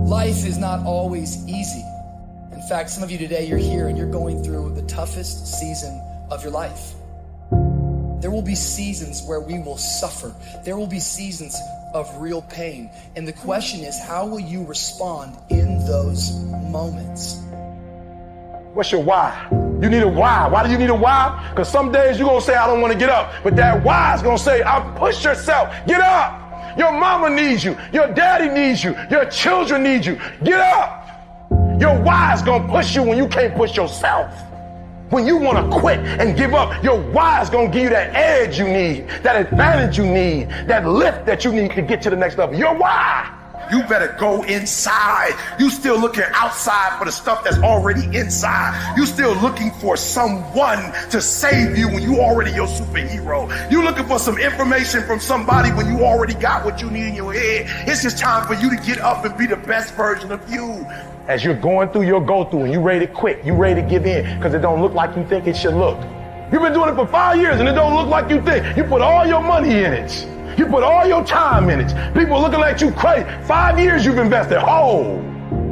Life is not always easy. In fact, some of you today, you're here and you're going through the toughest season of your life. There will be seasons where we will suffer. There will be seasons of real pain. And the question is, how will you respond in those moments? What's your why? You need a why. Why do you need a why? Because some days you're going to say, I don't want to get up. But that why is going to say, push yourself. Get up. Your mama needs you. Your daddy needs you. Your children need you. Get up. Your why is going to push you when you can't push yourself. When you want to quit and give up, your why is going to give you that edge you need, that advantage you need, that lift that you need to get to the next level. Your why. You better go inside. You still looking outside for the stuff that's already inside. You still looking for someone to save you when you already your superhero. You looking for some information from somebody when you already got what you need in your head. It's just time for you to get up and be the best version of you. As you're going through your go-through and you ready to quit, you ready to give in because it don't look like you think it should look. You've been doing it for 5 years and it don't look like you think. You put all your money in it. You put all your time in it. People are looking at you crazy. 5 years you've invested. Oh,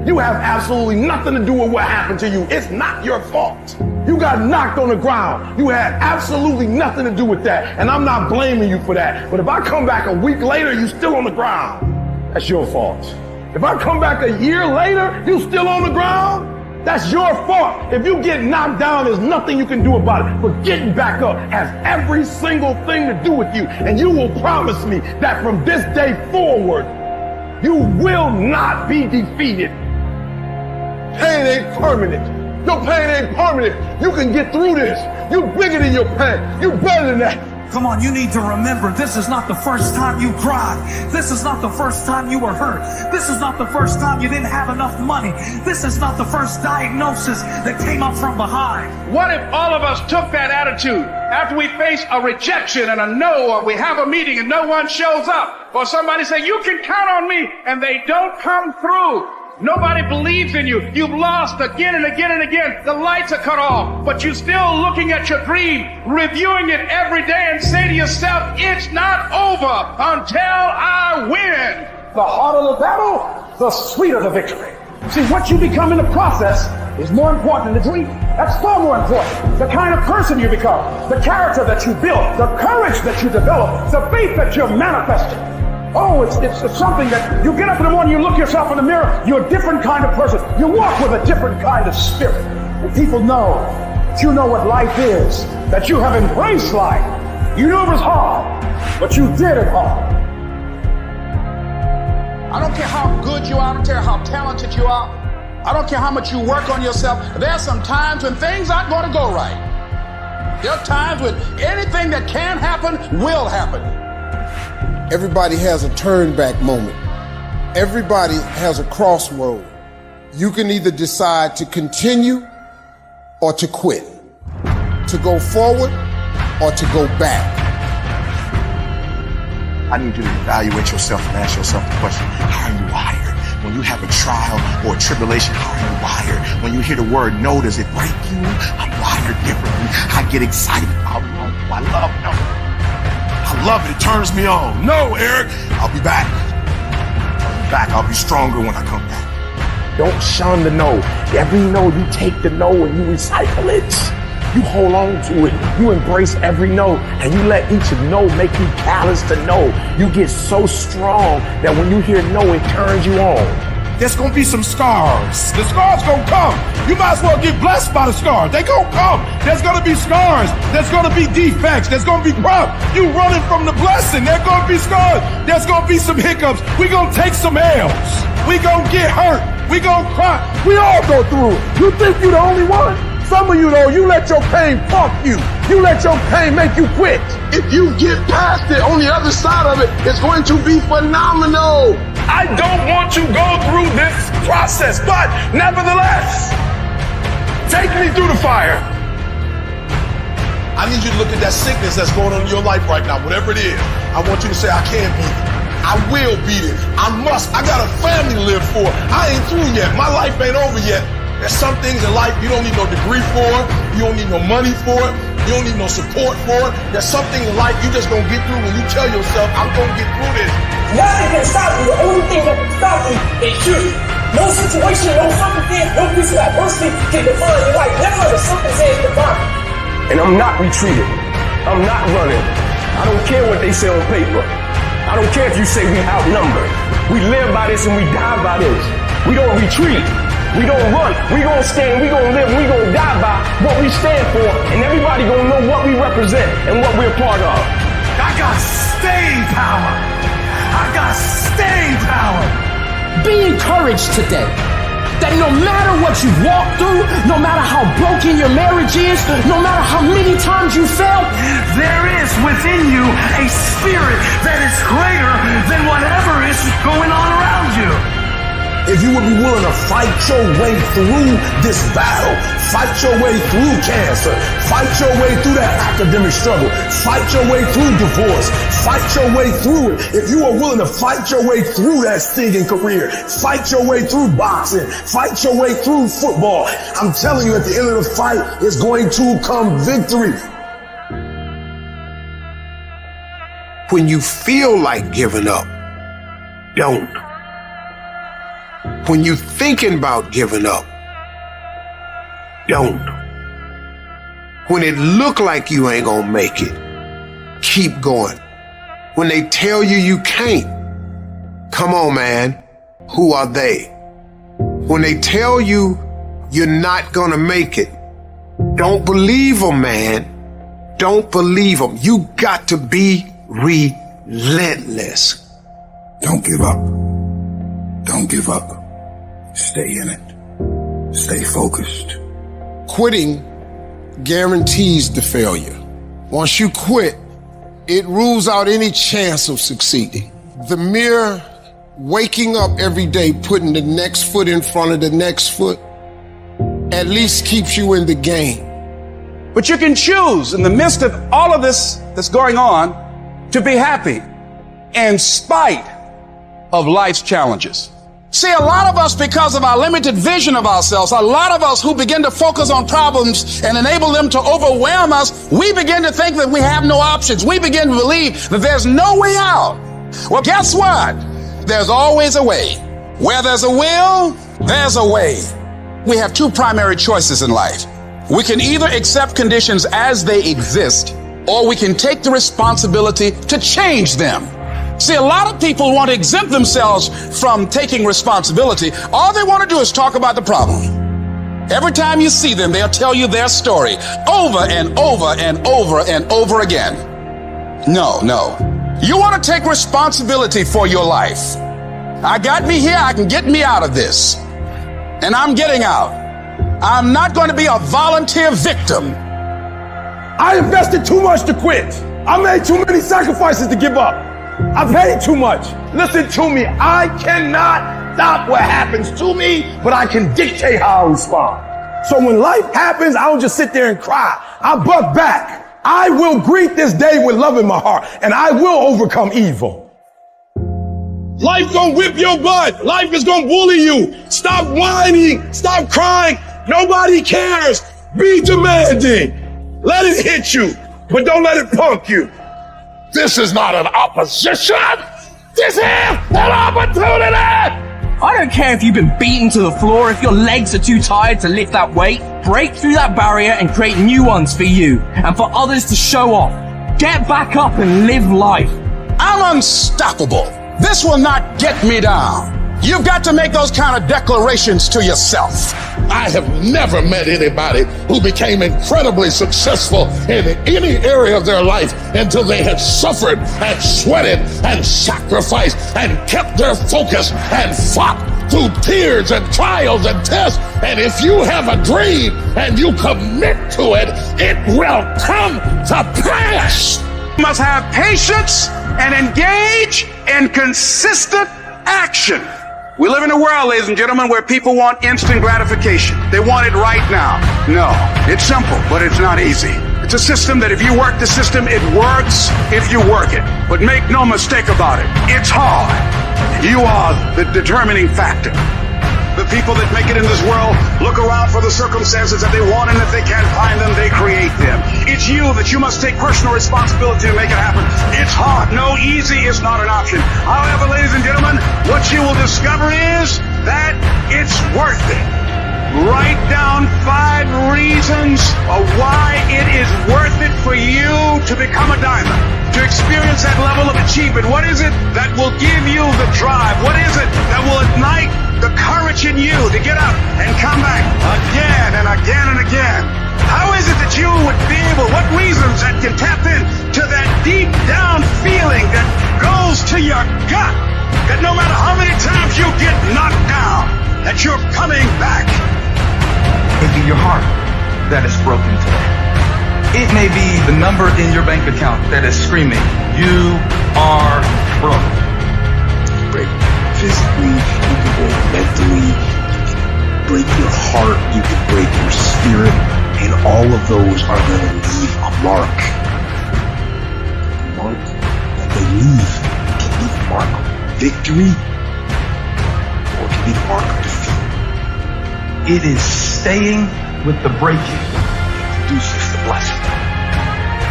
you have absolutely nothing to do with what happened to you. It's not your fault. You got knocked on the ground. You had absolutely nothing to do with that. And I'm not blaming you for that. But if I come back a week later, you still on the ground, that's your fault. If I come back a year later, you still on the ground, that's your fault. If you get knocked down, there's nothing you can do about it. But getting back up has every single thing to do with you. And you will promise me that from this day forward, you will not be defeated. Pain ain't permanent. Your pain ain't permanent. You can get through this. You're bigger than your pain. You're better than that. Come on, you need to remember, this is not the first time you cried. This is not the first time you were hurt. This is not the first time you didn't have enough money. This is not the first diagnosis that came up from behind. What if all of us took that attitude after we face a rejection and a no, or we have a meeting and no one shows up, or somebody say, you can count on me, and they don't come through. Nobody believes in you. You've lost again and again and again. The lights are cut off, but you're still looking at your dream, reviewing it every day, and say to yourself, it's not over until I win. The harder the battle, the sweeter the victory. See, what you become in the process is more important than the dream. That's far more important. The kind of person you become, the character that you build, the courage that you develop, the faith that you're manifesting. Oh, it's something that you get up in the morning, you look yourself in the mirror, you're a different kind of person. You walk with a different kind of spirit. And people know that you know what life is, that you have embraced life. You knew it was hard, but you did it hard. I don't care how good you are, I don't care how talented you are, I don't care how much you work on yourself. There are some times when things aren't going to go right. There are times when anything that can happen will happen. Everybody has a turn back moment. Everybody has a crossroad. You can either decide to continue or to quit, to go forward or to go back. I need you to evaluate yourself and ask yourself the question, how are you wired? When you have a trial or a tribulation, how are you wired? When you hear the word no, does it break you? I'm wired differently. I get excited about no. I love no. I love it. It turns me on. No, Eric, I'll be back. I'll be back. I'll be stronger when I come back. Don't shun the no. Every no, you take the no and you recycle it. You hold on to it. You embrace every no, and you let each no make you callous to no. You get so strong that when you hear no, it turns you on. There's gonna be some scars. The scars gonna come. You might as well get blessed by the scars. They gonna come. There's gonna be scars. There's gonna be defects. There's gonna be problems. You running from the blessing. There's gonna be scars. There's gonna be some hiccups. We gonna take some L's. We gonna get hurt. We gonna cry. We all go through it. You think you the only one? Some of you though, you let your pain fuck you. You let your pain make you quit. If you get past it, on the other side of it, it's going to be phenomenal. I don't want to go through this process, but nevertheless, take me through the fire. I need you to look at that sickness that's going on in your life right now, whatever it is. I want you to say, I can beat it. I will beat it. I must. I got a family to live for. I ain't through yet. My life ain't over yet. There's some things in life you don't need no degree for. You don't need no money for it. You don't need no support for it. There's some things in life you just gonna get through when you tell yourself, I'm gonna get through this. Nothing can stop you. The only thing that can stop you is you. No situation, no circumstance, no piece of adversity can define your life. Never let a circumstance define it. And I'm not retreating. I'm not running. I don't care what they say on paper. I don't care if you say we outnumbered. We live by this and we die by this. We don't retreat. We don't run. We gonna stand. We gonna live. We gonna die by what we stand for. And everybody gonna know what we represent and what we're part of. I got staying power. I got staying power. Be encouraged today that no matter what you've walked through, no matter how broken your marriage is, no matter how many times you failed, there is within you a spirit that is greater than whatever is going on around you. If you would be willing to fight your way through this battle, fight your way through cancer, fight your way through that academic struggle, fight your way through divorce, fight your way through it. If you are willing to fight your way through that stinging career, fight your way through boxing, fight your way through football, I'm telling you, at the end of the fight is going to come victory. When you feel like giving up, don't. When you're thinking about giving up, don't. When it look like you ain't gonna make it, keep going. When they tell you you can't, come on, man, who are they? When they tell you you're not gonna make it, don't believe them, man. Don't believe them. You got to be relentless. Don't give up. Don't give up. Stay in it. Stay focused. Quitting guarantees the failure. Once you quit, it rules out any chance of succeeding. The mere waking up every day, putting the next foot in front of the next foot, at least keeps you in the game. But you can choose in the midst of all of this that's going on to be happy in spite of life's challenges. See, a lot of us, because of our limited vision of ourselves, a lot of us who begin to focus on problems and enable them to overwhelm us, we begin to think that we have no options. We begin to believe that there's no way out. Well, guess what? There's always a way. Where there's a will, there's a way. We have two primary choices in life. We can either accept conditions as they exist, or we can take the responsibility to change them. See, a lot of people want to exempt themselves from taking responsibility. All they want to do is talk about the problem. Every time you see them, they'll tell you their story over and over and over and over again. No. You want to take responsibility for your life. I got me here, I can get me out of this. And I'm getting out. I'm not going to be a volunteer victim. I invested too much to quit. I made too many sacrifices to give up. I paid too much. Listen to me. I cannot stop what happens to me, but I can dictate how I respond. So when life happens, I don't just sit there and cry. I buck back. I will greet this day with love in my heart, and I will overcome evil. Life gonna whip your butt. Life is gonna bully you. Stop whining. Stop crying. Nobody cares. Be demanding. Let it hit you, but don't let it punk you. This is not an opposition. This is an opportunity. I don't care if you've been beaten to the floor, if your legs are too tired to lift that weight. Break through that barrier and create new ones for you and for others to show off. Get back up and live life. I'm unstoppable. This will not get me down. You've got to make those kind of declarations to yourself. I have never met anybody who became incredibly successful in any area of their life until they had suffered and sweated and sacrificed and kept their focus and fought through tears and trials and tests. And if you have a dream and you commit to it, it will come to pass. You must have patience and engage in consistent action. We live in a world, ladies and gentlemen, where people want instant gratification. They want it right now. No, it's simple, but it's not easy. It's a system that if you work the system, it works if you work it. But make no mistake about it, it's hard. You are the determining factor. The people that make it in this world look around for the circumstances that they want, and if they can't find them, they create them. It's you that you must take personal responsibility to make it happen. It's hard. No, easy is not an option. However, ladies and gentlemen, what you will discover is that to become a diamond, to experience that level of achievement? What is it that will give you the drive? What is it that will ignite the courage in you to get up and come back again and again and again? How is it that you would be able, what reasons that can tap into that deep down feeling that goes to your gut, that no matter how many times you get knocked down, that you're coming back? It may be your heart that is broken today. It may be the number in your bank account that is screaming, you are broke. Break physically, you can break mentally, you can break your heart, you can break your spirit, and all of those are going to leave a mark. The mark that they leave can be the mark of victory, or it can be the mark of defeat. It is staying with the breaking that produces the blessing.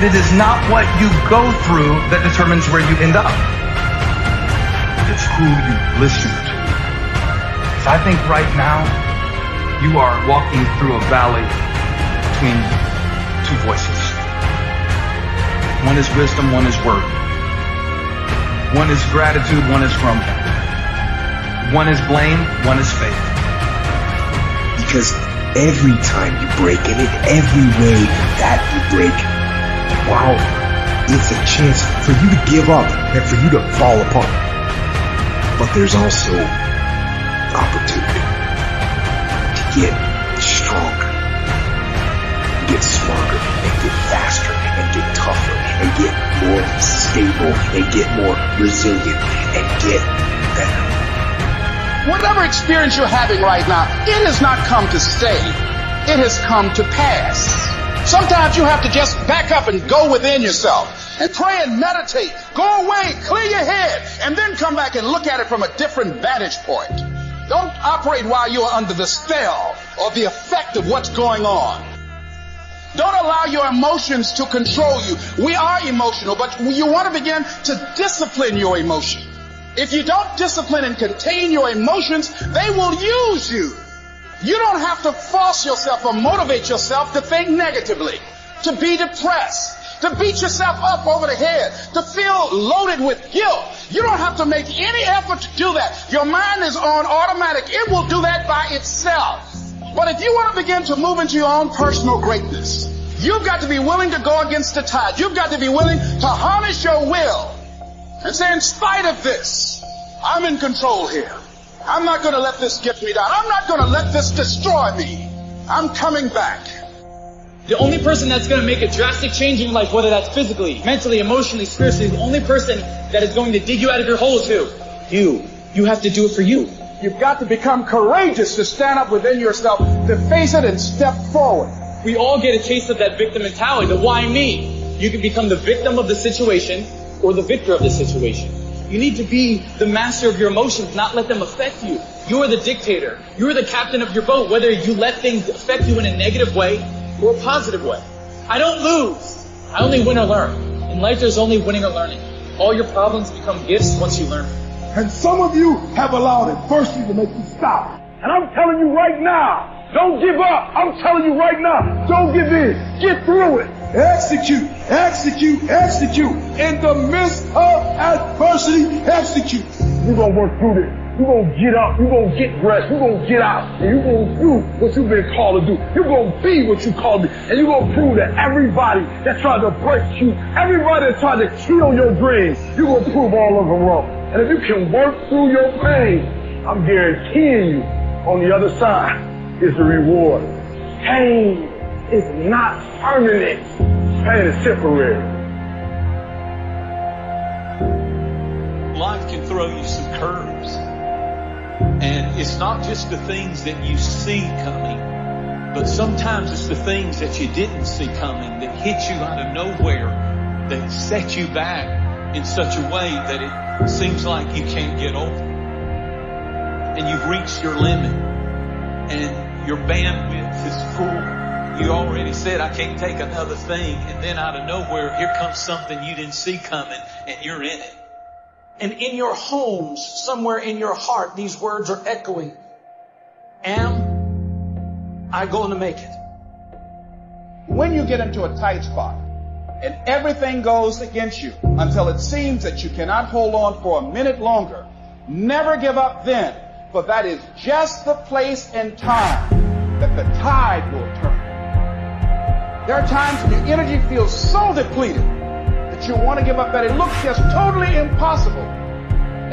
It is not what you go through that determines where you end up. It's who you listen to. So I think right now you are walking through a valley between two voices. One is wisdom, one is word. One is gratitude, one is grumbling. One is blame, one is faith. Because every time you break, and in every way that you break, wow, it's a chance for you to give up and for you to fall apart. But there's also opportunity to get stronger, get smarter, and get faster, and get tougher, and get more stable, and get more resilient, and get better. Whatever experience you're having right now, it has not come to stay. It has come to pass. Sometimes you have to just back up and go within yourself and pray and meditate. Go away, clear your head, and then come back and look at it from a different vantage point. Don't operate while you are under the spell or the effect of what's going on. Don't allow your emotions to control you. We are emotional, but you want to begin to discipline your emotion. If you don't discipline and contain your emotions, they will use you. You don't have to force yourself or motivate yourself to think negatively, to be depressed, to beat yourself up over the head, to feel loaded with guilt. You don't have to make any effort to do that. Your mind is on automatic. It will do that by itself. But if you want to begin to move into your own personal greatness, you've got to be willing to go against the tide. You've got to be willing to harness your will and say, in spite of this, I'm in control here. I'm not going to let this get me down. I'm not going to let this destroy me. I'm coming back. The only person that's going to make a drastic change in your life, whether that's physically, mentally, emotionally, spiritually, the only person that is going to dig you out of your hole is who? You. You have to do it for you. You've got to become courageous to stand up within yourself, to face it and step forward. We all get a taste of that victim mentality, the why me. You can become the victim of the situation or the victor of the situation. You need to be the master of your emotions, not let them affect you. You are the dictator. You are the captain of your boat, whether you let things affect you in a negative way or a positive way. I don't lose. I only win or learn. In life, there's only winning or learning. All your problems become gifts once you learn. And some of you have allowed adversity to make you stop. And I'm telling you right now, don't give up. I'm telling you right now, don't give in. Get through it. Execute, execute, execute. In the midst of adversity, execute. You're going to work through this. You're going to get up. You're going to get dressed. You're going to get out. And you're going to do what you've been called to do. You're going to be what you called to be. And you're going to prove that everybody that tried to break you, everybody that tried to kill your dreams, you're going to prove all of them wrong. And if you can work through your pain, I'm guaranteeing you, on the other side is the reward. Pain is not permanent. Pain is temporary. Life can throw you some curves. And it's not just the things that you see coming, but sometimes it's the things that you didn't see coming that hit you out of nowhere, that set you back in such a way that it seems like you can't get over. And you've reached your limit and your bandwidth is full. You already said, I can't take another thing. And then out of nowhere, here comes something you didn't see coming and you're in it. And in your homes, somewhere in your heart, these words are echoing. Am I going to make it? When you get into a tight spot and everything goes against you until it seems that you cannot hold on for a minute longer. Never give up then, for that is just the place and time that the tide will turn. There are times when your energy feels so depleted that you want to give up, that it looks just totally impossible.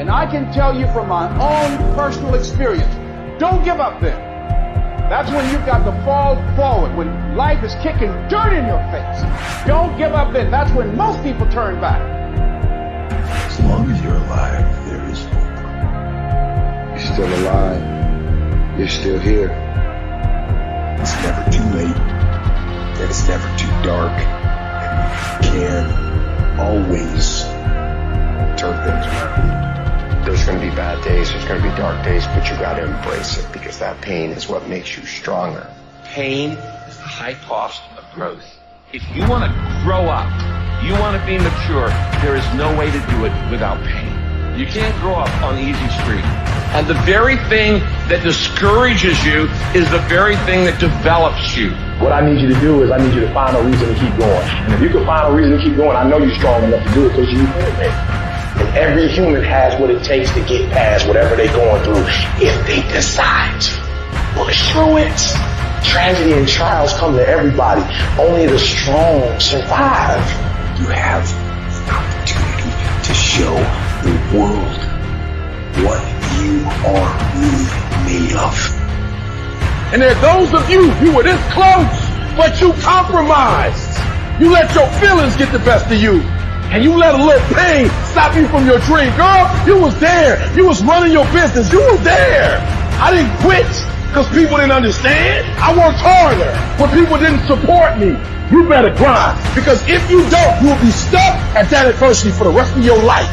And I can tell you from my own personal experience, don't give up then. That's when you've got to fall forward, when life is kicking dirt in your face. Don't give up then. That's when most people turn back. As long as you're alive, there is hope. You're still alive. You're still here. It's never too late. And it's never too dark. And you can always turn things around. There's going to be bad days, there's going to be dark days, but you got to embrace it, because that pain is what makes you stronger. Pain is the high cost of growth. If you want to grow up, you want to be mature, there is no way to do it without pain. You can't grow up on easy street. And the very thing that discourages you is the very thing that develops you. What I need you to do is I need you to find a reason to keep going. And if you can find a reason to keep going, I know you're strong enough to do it, because you're human. And every human has what it takes to get past whatever they're going through if they decide to push through it. Tragedy and trials come to everybody. Only the strong survive. You have the opportunity to show the world what you are really made of. And there are those of you were this close, but you compromised. You let your feelings get the best of you. And you let a little pain stop you from your dream. Girl, you was there. You was running your business. You was there. I didn't quit because people didn't understand. I worked harder when people didn't support me. You better grind, because if you don't, you'll be stuck at that adversity for the rest of your life.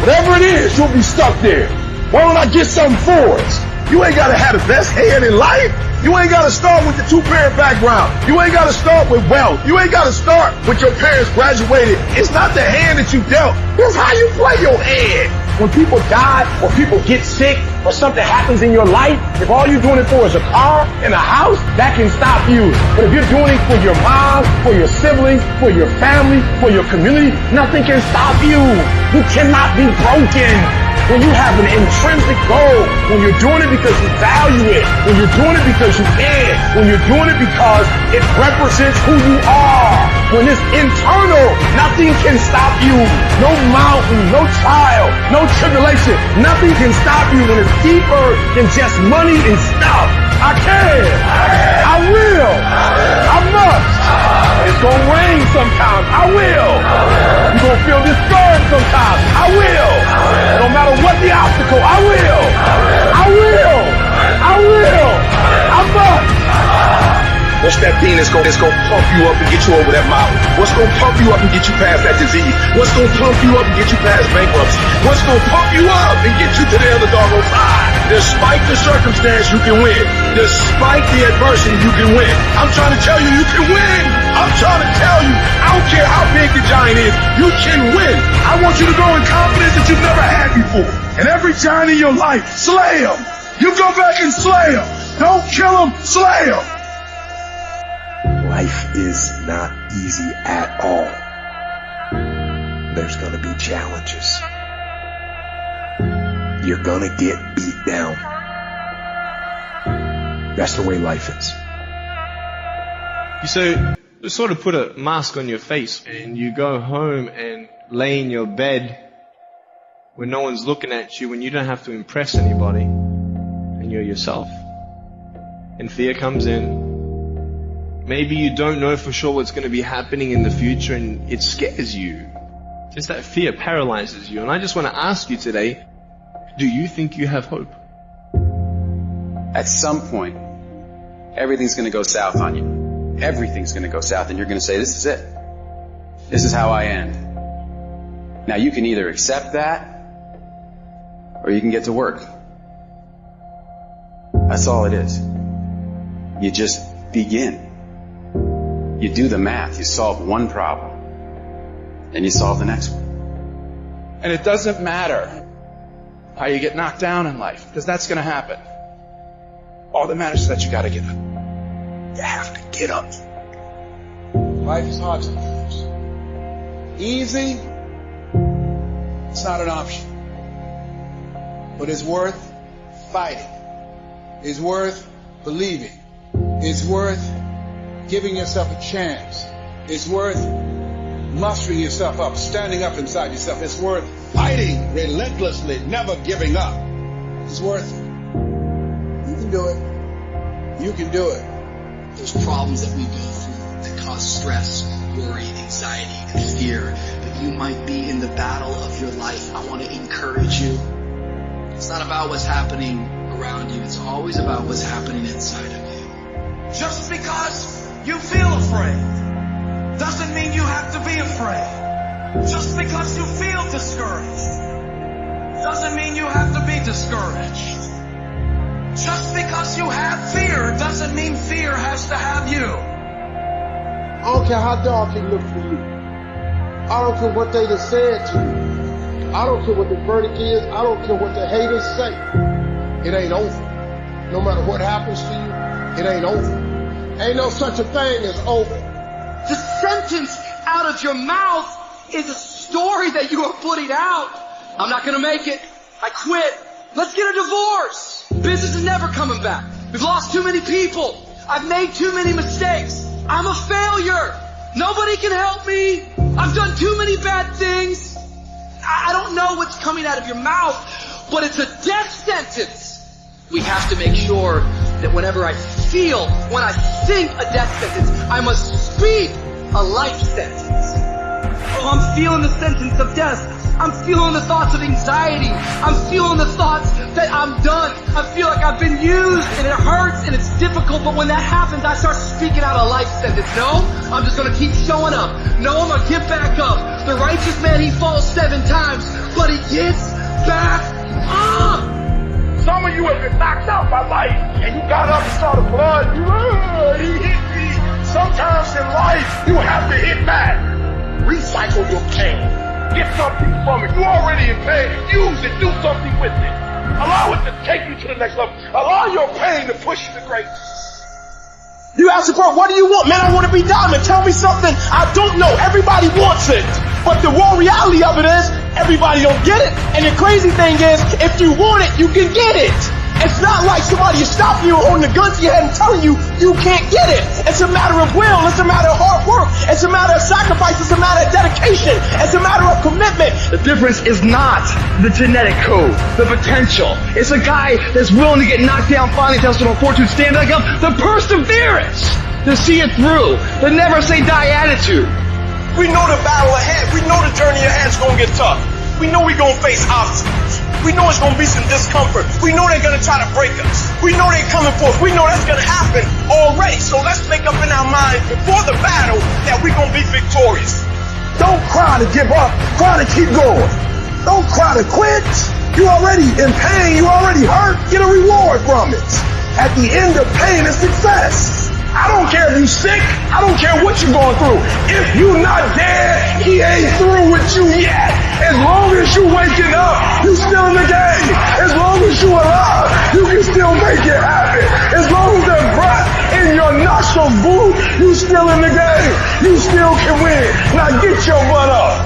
Whatever it is, you'll be stuck there. Why don't I get something for it? You ain't got to have the best head in life. You ain't got to start with the two-parent background. You ain't got to start with wealth. You ain't got to start with your parents graduated. It's not the hand that you dealt. It's how you play your hand. When people die or people get sick or something happens in your life, if all you're doing it for is a car and a house, that can stop you. But if you're doing it for your mom, for your siblings, for your family, for your community, nothing can stop you. You cannot be broken. When you have an intrinsic goal, when you're doing it because you value it, when you're doing it because you care, when you're doing it because it represents who you are, when it's internal, nothing can stop you. No mountain, no trial, no tribulation, nothing can stop you when it's deeper than just money and stuff. I can. I will. I must. It's gonna rain sometimes. I will. You're gonna feel discouraged sometimes. I will. No matter what the obstacle, I will. I will. I will. I must. What's that thing that's gonna pump you up and get you over that mountain? What's gonna pump you up and get you past that disease? What's gonna pump you up and get you past bankruptcy? What's gonna pump you up and get you to the other doggone side? Despite the circumstance, you can win. Despite the adversity, you can win. I'm trying to tell you, you can win. I'm trying to tell you, I don't care how big the giant is, you can win. I want you to go in confidence that you've never had before. And every giant in your life, slay him. You go back and slay him. Don't kill him, slay him. Life is not easy at all. There's gonna be challenges. You're gonna get beat down. That's the way life is. You sort of put a mask on your face and you go home and lay in your bed when no one's looking at you, when you don't have to impress anybody and you're yourself. And fear comes in. Maybe you don't know for sure what's going to be happening in the future and it scares you. Just that fear paralyzes you. And I just want to ask you today, do you think you have hope? At some point, everything's going to go south on you. Everything's going to go south and you're going to say, this is it. This is how I end. Now you can either accept that or you can get to work. That's all it is. You just begin. You do the math, you solve one problem, and you solve the next one. And it doesn't matter how you get knocked down in life, because that's going to happen. All that matters is that you got to get up. You have to get up. Life is hard sometimes. Easy, it's not an option. But it's worth fighting. It's worth believing. It's worth giving yourself a chance. It's worth mustering yourself up, standing up inside yourself. It's worth fighting relentlessly, never giving up. It's worth it. You can do it. You can do it. Those problems that we go through that cause stress, worry, anxiety, and fear, that you might be in the battle of your life. I want to encourage you. It's not about what's happening around you. It's always about what's happening inside of you. Just because you feel afraid doesn't mean you have to be afraid. Just because you feel discouraged doesn't mean you have to be discouraged. Just because you have fear doesn't mean fear has to have you. I don't care how dark it looks for you. I don't care what they done said to you. I don't care what the verdict is. I don't care what the haters say. It ain't over. No matter what happens to you, it ain't over. Ain't no such a thing as over. The sentence out of your mouth is a story that you are putting out. I'm not gonna make it. I quit. Let's get a divorce. Business is never coming back. We've lost too many people. I've made too many mistakes. I'm a failure. Nobody can help me. I've done too many bad things. I don't know what's coming out of your mouth, but it's a death sentence. We have to make sure that whenever I when I think a death sentence, I must speak a life sentence. Oh, I'm feeling the sentence of death. I'm feeling the thoughts of anxiety. I'm feeling the thoughts that I'm done. I feel like I've been used and it hurts and it's difficult, but when that happens, I start speaking out a life sentence. No, I'm just gonna keep showing up. No, I'm gonna get back up. The righteous man, he falls 7 times, but he gets back up. Some of you have been knocked out by life, and you got up and saw the blood. He hit me. Sometimes in life, you have to hit back. Recycle your pain. Get something from it. You're already in pain. Use it. Do something with it. Allow it to take you to the next level. Allow your pain to push you to greatness. You ask the part, what do you want? Man, I want to be diamond. Tell me something I don't know. Everybody wants it. But the raw reality of it is, everybody don't get it. And the crazy thing is, if you want it, you can get it. It's not like somebody is stopping you or holding a gun to your head and telling you you can't get it. It's a matter of will. It's a matter of hard work. It's a matter of sacrifice. It's a matter of dedication. It's a matter of commitment. The difference is not the genetic code, the potential. It's a guy that's willing to get knocked down, finally tells someone fortune, stand back up. The perseverance to see it through. The never say die attitude. We know the battle ahead. We know the journey ahead's gonna get tough. We know we're gonna face obstacles. We know it's gonna be some discomfort. We know they're gonna try to break us. We know they're coming for us. We know that's gonna happen already. So let's make up in our mind before the battle that we're gonna be victorious. Don't cry to give up. Cry to keep going. Don't cry to quit. You're already in pain. You're already hurt. Get a reward from it. At the end of pain is success. I don't care if you're sick. I don't care what you're going through. If you're not dead, he ain't through with you yet. As long as you're waking up, you're still in the game. As long as you're alive, you can still make it happen. As long as there's breath in your nostrils, boo, you still in the game. You still can win. Now get your butt up.